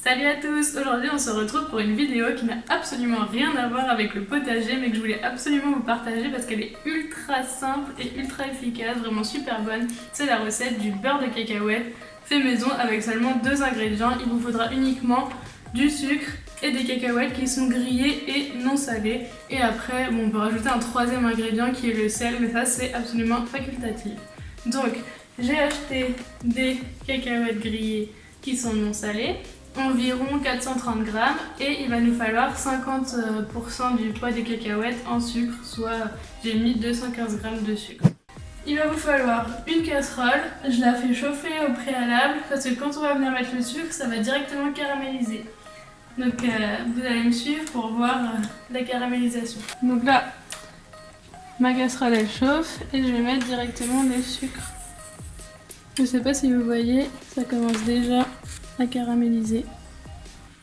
Salut à tous! Aujourd'hui on se retrouve pour une vidéo qui n'a absolument rien à voir avec le potager mais que je voulais absolument vous partager parce qu'elle est ultra simple et ultra efficace, vraiment super bonne. C'est la recette du beurre de cacahuète fait maison avec seulement 2 ingrédients. Il vous faudra uniquement du sucre et des cacahuètes qui sont grillées et non salées. Et après on peut rajouter un 3e ingrédient qui est le sel, mais ça c'est absolument facultatif. Donc j'ai acheté des cacahuètes grillées qui sont non salées, environ 430 grammes, et il va nous falloir 50% du poids des cacahuètes en sucre, soit j'ai mis 215 grammes de sucre. Il va vous falloir une casserole, je la fais chauffer au préalable parce que quand on va venir mettre le sucre, ça va directement caraméliser. Donc vous allez me suivre pour voir la caramélisation. Donc là, ma casserole elle chauffe et je vais mettre directement le sucre. Je sais pas si vous voyez, ça commence déjà à caraméliser.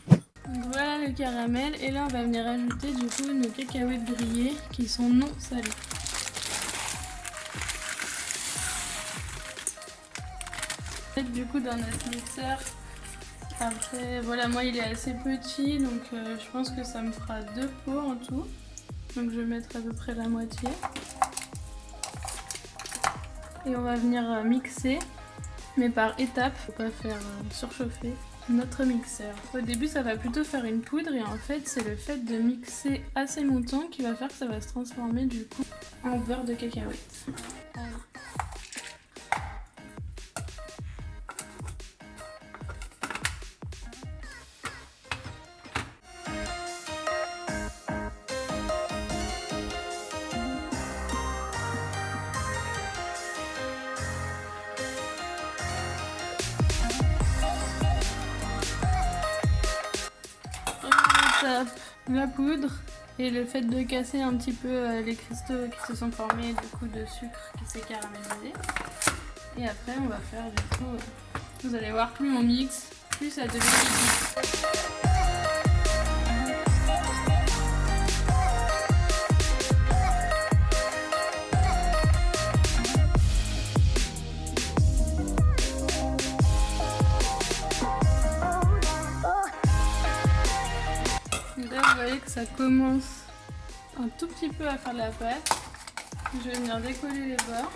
Donc voilà le caramel, et là on va venir ajouter du coup nos cacahuètes grillées qui sont non salées. Du coup dans notre mixeur, après voilà, moi il est assez petit donc je pense que ça me fera 2 pots en tout. Donc je vais mettre à peu près la moitié. Et on va venir mixer, mais par étapes, faut pas faire surchauffer notre mixeur. Au début ça va plutôt faire une poudre, et en fait c'est le fait de mixer assez longtemps qui va faire que ça va se transformer du coup en beurre de cacahuète. La poudre et le fait de casser un petit peu les cristaux qui se sont formés du coup de sucre qui s'est caramélisé. Et après on va faire du coup, vous allez voir, plus on mixe, plus ça devient liquide. Là vous voyez que ça commence un tout petit peu à faire de la pâte. Je vais venir décoller les bords.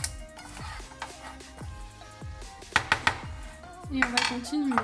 Et on va continuer.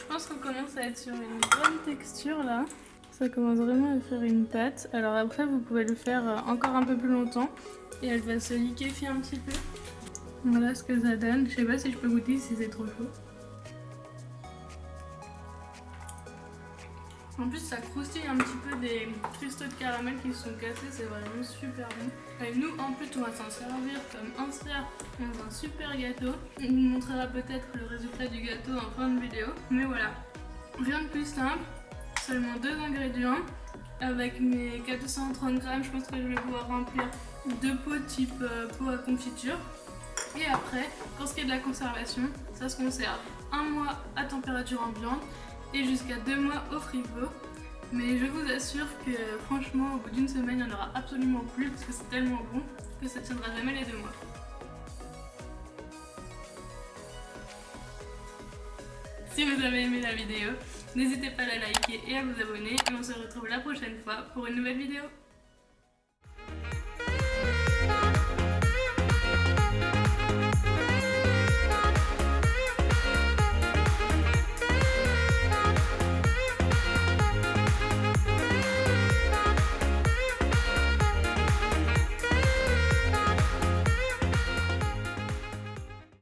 Je pense qu'on commence à être sur une bonne texture là. Ça commence vraiment à faire une pâte. Alors après vous pouvez le faire encore un peu plus longtemps et elle va se liquéfier un petit peu. Voilà ce que ça donne. Je sais pas si je peux goûter si c'est trop chaud. En plus ça croustille un petit peu des cristaux de caramel qui se sont cassés, c'est vraiment super bon. Et nous en plus on va s'en servir comme insert dans un super gâteau. On vous montrera peut-être le résultat du gâteau en fin de vidéo. Mais voilà, rien de plus simple, seulement 2 ingrédients. Avec mes 430 grammes, je pense que je vais pouvoir remplir 2 pots type pot à confiture. Et après, pour ce qui est de la conservation, ça se conserve 1 mois à température ambiante et jusqu'à 2 mois au frigo. Mais je vous assure que franchement au bout d'une semaine il n'y en aura absolument plus parce que c'est tellement bon que ça ne tiendra jamais les 2 mois. Si vous avez aimé la vidéo, n'hésitez pas à la liker et à vous abonner, et on se retrouve la prochaine fois pour une nouvelle vidéo.